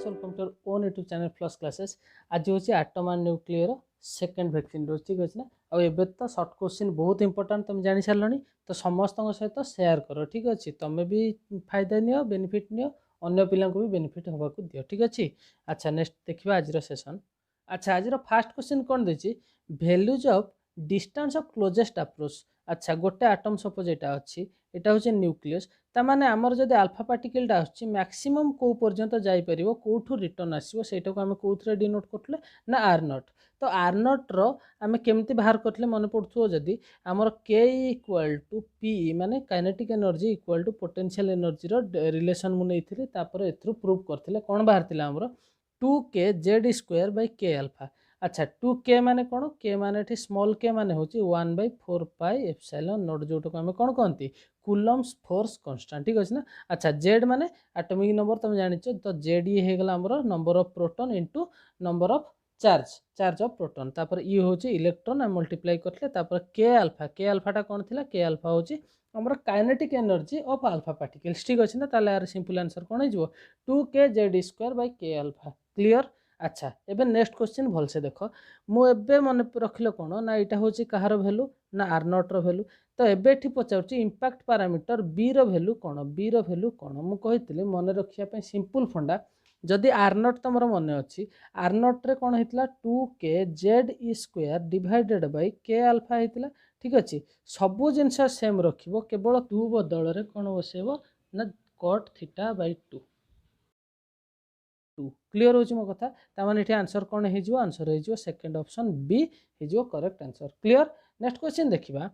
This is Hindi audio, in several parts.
Welcome to own YouTube channel plus classes. आज हूँ atom and nuclear second vaccine dose ठीक अच्छे ना। आबे तो सर्ट क्वेश्चन बहुत इंपोर्टेंट तुम जानी सारे तो समस्त सहित सेयार कर ठीक अच्छे। तुम भी फायदा नियो बेनिफिट नियो अन्य पिला भी बेनिफिट हवा को दियो ठीक अच्छे। अच्छा नेक्स्ट देखिए आज सेशन। अच्छा आज फास्ट क्वेश्चन कौन देछि values of distance of closest approach. अच्छा गोटे आटम सपोज यहाँ अच्छी यहाँ हूँ न्यूक्लियस ताने आमर जब आल्फा पार्टिकलटा आसुच्छी मैक्सिमम कौ पर्यंत जापर कौठू रिटर्न आसो सेटा को आम कौन डिनोट करते ना आर नट। तो आर नट रमें केमती बाहर करते मन पड़ो जदि आमर के इक्वाल टू पी माने kinetic energy equal to potential energy relation मुझे एथरू प्रूव करते कौन बाहर आमर 2k जेड स्क्वायर बै के अल्फा। अच्छा 2k माने कौन के माने स्मॉल के माने हूँ 1/4 पाई एप्सिलॉन नॉट जोटा को आम कौन कहती कूलम्स फोर्स कांस्टेंट ठीक अच्छे ना। अच्छा जेड माने एटॉमिक नंबर तुम जान तो जेड ये होगा आमर number of proton into number of charge of proton तापर ये हूँ इलेक्ट्रॉन आम मल्टीप्लाई करते के अल्फाटा कौन थी के अल्फा हूँ आमर kinetic energy of alpha particles ठीक अच्छे ना। ताले यार सिंपल आंसर कौन हो 2k जेड स्क्वायर बै के अल्फा क्लियर। अच्छा एबे नेक्स्ट क्वेश्चन भलसे देख मुझे मन रखिल कौन ना यहाँ हूँ कहार भैल्यू ना आर नट भैल्यू। तो एबे पचार इंपैक्ट पैरामीटर बी भैल्यू कौन बी भैल्यू कौन मुझे मन रखापी सिंपल फंडा जदि आर नट तुम मन अच्छी आर नट्रे कौन होता 2k Z square divided by के अल्फा होता ठीक अच्छे। सबू जिनस सेम रखिबो केवल टू बदल में कौन बसैब ना कट थीटा बै 2 क्लियर हो मो कथा ताने ये आंसर कौन हो आंसर हो सेकेंड ऑप्शन बी हो correct answer clear. Next question देखिबा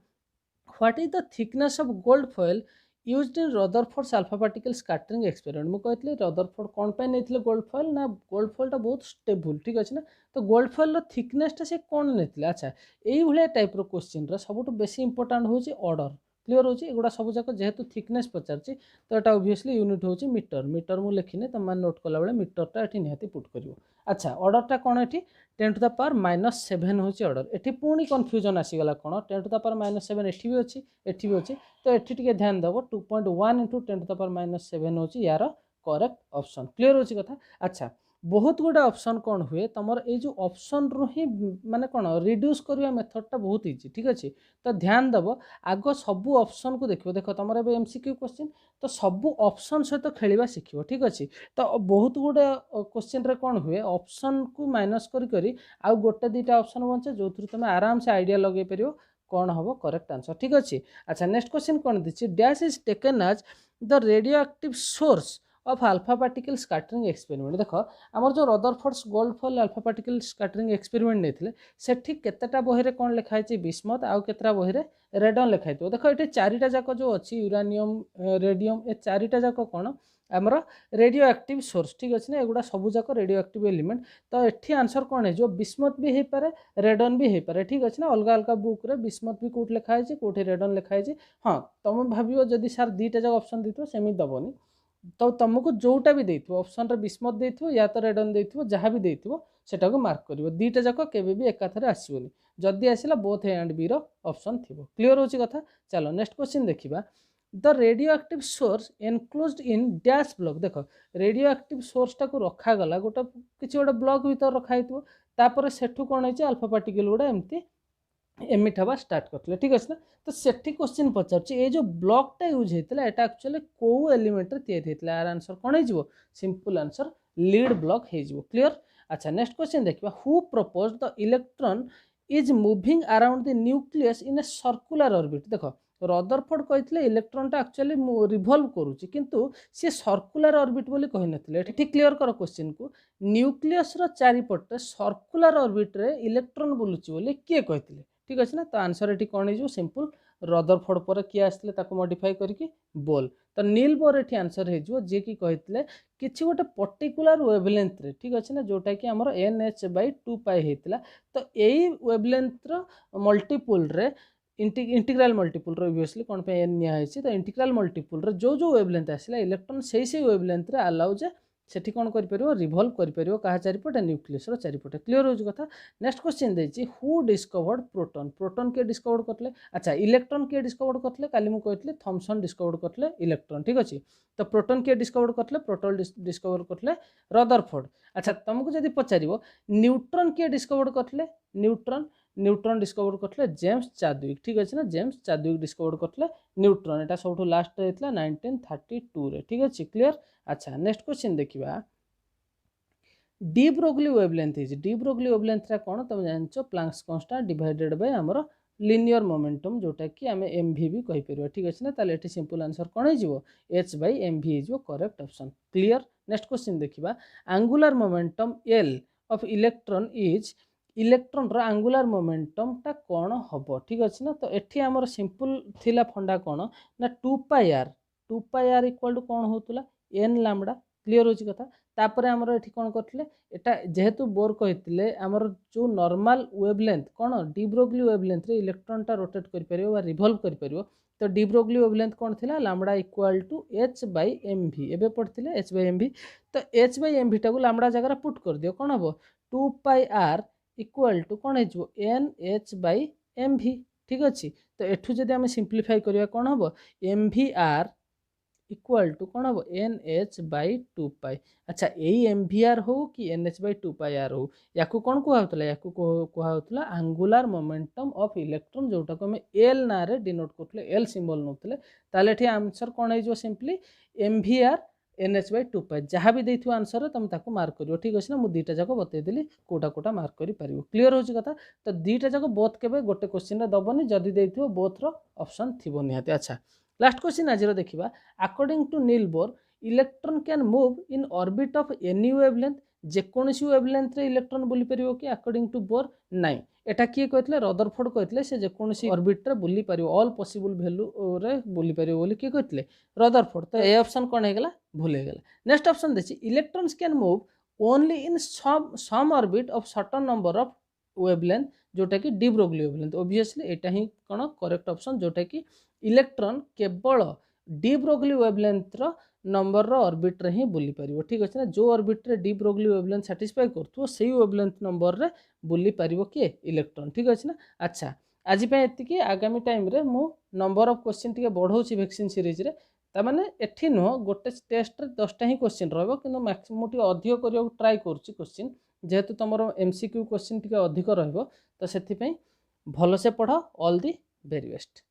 what is the thickness of gold foil used in Rutherford's alpha particle scattering experiment. मुझे कहती रदरफोर्ड कौन पे नहीं गोल्ड फॉयल ना गोल्ड फॉयलटा बहुत स्टेबल ठीक अच्छे ना। तो गोल्ड फॉयल थिकनेसटा से कौन नहीं। अच्छा यही टाइप क्वेश्चन सब बेसी इंपोर्टाट हूँ ऑर्डर क्लियर होची एगुड़ा सब जाक जेहेतु थिकनेस पचारची तो यहाँ ओबियसली यूनिट हूँ मीटर मीटर मुझे लिखिनी तुम नोट कला बेले मीटरटा ये निहाती पुट कर। अच्छा ऑर्डरटा कौन ये 10 टू द पावर -7 हूँ ऑर्डर ये पुणी कन्फ्यूजन आसीगला कौन 10 टू द पावर -7 एठी भी अच्छी एठी भी अच्छी तो एठी टिके ध्यान देव 2.1 इंटू 10 टू द पावर -7 हूँ यार करेक्ट ऑप्शन क्लियर होची कथा। अच्छा बहुत गुड़ा ऑप्शन कौन हुए तुमर ये जो ऑप्शन रु ही माने कौन रिड्यूस करवा मेथडटा बहुत इजी ठीक अच्छे। तो ध्यान देव आग सबू ऑप्शन को देखो देख तुम एमसीक्यू क्वेश्चन तो सबू ऑप्शन सहित खेलवा शिखिब ठीक अच्छे। तो बहुत गुड़े क्वेश्चन रे कौन हुए ऑप्शन को माइनस करी आउ गोटे दुटा ऑप्शन बचे जो तुम आराम से आइडिया लगे पार कौन हम करेक्ट आंसर ठीक अच्छे। अच्छा नेक्स्ट क्वेश्चन कौन the dash is taken as the radioactive source of alpha particle scattering experiment. देख आमर जो Rutherford's gold foil alpha particle scattering experiment नहीं सेठी केतेटा बही कौन लिखाई बिस्मथ आउ केतेटा बही रेडन लिखाई देख ये चारिटा जाक जो अच्छी यूरानियम रेडियम ए चारिटा जाक कौन आमर रेडियो एक्टिव सोर्स ठीक अच्छे ना एगुड़ा सब जाक रेडियो एक्टिव एलिमेंट। तो ये आंसर कौन है बिस्मथ भी हो पारे रेडन भी हो पारे ठीक अच्छे ना अलग अलग बुक रे बिस्मथ भी कौट लिखाई कौटे रेडन लिखाई। हाँ तुम भाव जदि सार दुईटा जाक ऑप्शन देते सेमी दबनी तो तुमको जोटा भी देथिबो ऑप्शन रे बिस्मथ देथिबो या तो रेडन देथिबो जहाँ भी देथिबो सेटा को मार्क करिवो दुईटा जाक केबे भी एकाथरे आसीबोनी जदि आसिला बोथ ए एंड बी रो ऑप्शन थिबो क्लियर होची कथा। चलो नेक्स्ट क्वेश्चन देखिबा the radioactive source enclosed in dash block. देख रेडियो एक्टिव सोर्स टाको रखा गला गोटे किछि गोटे ब्लॉक भीतर रखा हितबो तापर सेठू कोन होइछ अल्फा पार्टिकल गुडा एम्ति एमिट हवा स्टार्ट करते ठीक अच्छे ना। तो सेठी क्वेश्चन पचार ये जो ब्लॉकटा यूज होता है यहाँ एक्चुअली कौ एलिमेंट या यार आंसर कौन हो सिंपल आंसर लीड ब्लॉक हो क्लियर। अच्छा नेक्स्ट क्वेश्चन देखिए who propose the electron is moving around the nucleus in a circular orbit. देख रदरफोर्ड कहते इलेक्ट्रॉनटा एक्चुअली रिभल्व करुच्ची किंतु सी सर्कुलर ऑर्बिट बोली कहि नथिले ठीक क्लियर कर क्वेश्चन को न्यूक्लियस रो चारिपटे सर्कुलर ऑर्बिट रे इलेक्ट्रॉन बुलुची बोली किए कहते ठीक अच्छे ना। तो आंसर ये कौन हो सिंपल रदरफोर्ड पर किए आसते मॉडिफाई करके बोल तो नील बोर ये आंसर हो जी कि कहते किसी गोटे पर्टिकुलर वेवलेंथ रे ठीक अच्छे ना जोटा कि आमर NH/2 पाई होता। तो यही वेवलेंथ मल्टीपुल रे इंटीग्रल मल्टीपुल ओबियसली कौन पे एन निया तो इंटीग्रल मल्टीपुल जो वेवलेंथ आसला इलेक्ट्रॉन से वेवलेंथ रे अलाउ जे सेठी कौन करिपरियो रिवॉल्व करिपरियो कहा चारिपटे न्यूक्लियस रो चारिपटे क्लियर हो कथा। नेक्स्ट क्वेश्चन देछि हु डिस्कवर्ड प्रोटॉन प्रोटॉन के डिस्कवर्ड करले अच्छा इलेक्ट्रॉन के डिस्कवर्ड करले काली मु कहतले थॉमसन डिस्कवर्ड करले इलेक्ट्रॉन ठीक अछि तो प्रोटॉन के डिस्कवर्ड करले प्रोटॉन डिस्कवर करले रदरफोर्ड। अच्छा तुमको जदि पचारिबो न्यूट्रॉन के डिस्कवर्ड करले न्यूट्रॉन न्यूट्रॉन डिस्कवर करले जेम्स चाडविक ठीक अछि ना जेम्स चाडविक डिस्कवर करले न्यूट्रॉन एटा सबठो लास्ट हेतला 1932 रे ठीक अछि क्लियर। अच्छा नेक्स्ट क्वेश्चन देखिबा D Broglie wavelength is D Broglie wavelength रा कोन तुम जानछो प्लैंक्स कांस्टेंट डिवाइडेड बाय हमरो लिनियर मोमेंटम जोटा कि आमे एमवी भी कहि परिबो ठीक अछि ना ताले एठी सिंपल आंसर कोन हे जिवो h by mv is correct option clear. Next question देखिबा angular momentum l of electron is electron रो एंगुलर मोमेंटम ता कोन हबो ठीक अछि ना तो एठी हमर सिंपल थिला फंडा कोन ना 2 पाई r इक्वल टू कोन होतला n लैम्बडा क्लियर होची कथा। तापर हमर एठी कोन करथले एटा जेहेतु बोर कहितले हमर जो नॉर्मल वेवलेंथ कोन डी ब्रोगली वेवलेंथ रे इलेक्ट्रॉन टा रोटेट करि परियो बा रिवॉल्व करि परियो तो डी ब्रोगली वेवलेंथ कोन थिला lambda equal to h by mv एबे पढ़थिले h बाय mv तो h बाय mv टा को लैम्बडा जगह पुट कर दियो कोन हबो 2 पाई r इक्वल टू कोन हेजो n h बाय mv ठीक अछि। तो एठु जदि हम सिंपलीफाई करिया कोन हबो mvr इक्वल टू कौन हम एन एच बाई 2 पाई। अच्छा यही एम भि आर हो कि n h by 2 pi r हो या कौन कहला या कहला एंगुलर मोमेंटम ऑफ इलेक्ट्रॉन जोटा को एल ना रे डिनोट करथले एल सिंबल नोतले ताले एठी आंसर कोन हे जो simply m v r n h by 2 pi जहाँ भी देथियो आंसर तुम ताको मार्क करियो ठीक अछि ना मु दीटा जाको बतै देली कोटा कोटा मार्क करि परिबो क्लियर होची कथा। तो दीटा जाको बोथ केबे गोटे क्वेश्चन रे दबनी जदी देथियो बोथ रो ऑप्शन थिबो निहाते। अच्छा लास्ट क्वेश्चन आज देखिबा according to Niels Bohr electron can move in orbit of any wavelength जेकोसी वेवलेंथ रे इलेक्ट्रॉन बुली परिबो कि अकॉर्डिंग टू बोर नाइ एटा किए कहतले रदरफोर्ड कहतले से जेकोसी ऑर्बिट रे बुली परिबो ऑल पॉसिबल वैल्यू रे बुली परिबो बोली किए कहतले रदरफोर्ड। तो ए ऑप्शन कोन हे गेला भूल हे गेला। नेक्स्ट ऑप्शन देछि electrons can move only in some orbit of certain number of wavelength जोटा कि डी ब्रोगली वेवलेंथ ऑब्वियसली एटा ही कोन करेक्ट ऑप्शन जोटा कि इलेक्ट्रॉन केवल डी ब्रोगली वेवलेंथ रो नंबर रो ऑर्बिट रे ही बुली परिबो ठीक अछि ना जो ऑर्बिट रे डी ब्रोगली वेवलेंथ सैटिस्फाई करथो सेही वेवलेंथ नंबर रे बुली परिबो के इलेक्ट्रॉन ठीक अछि ना। अच्छा आज पे एति कि आगामी टाइम रे मु नंबर ऑफ क्वेश्चन टिके बढ़ौछि वैक्सीन सीरीज रे ता माने एठी नो गोटे टेस्ट रे 10 टा ही क्वेश्चन रहबो किंतु मैक्सिमम टिके अधिक करियो ट्राई करछि क्वेश्चन जेहेतु तमरो एमसीक्यू क्वेश्चन टिके अधिक रहबो तो सेति पई भलो से पढ़ो ऑल दी वेरी बेस्ट।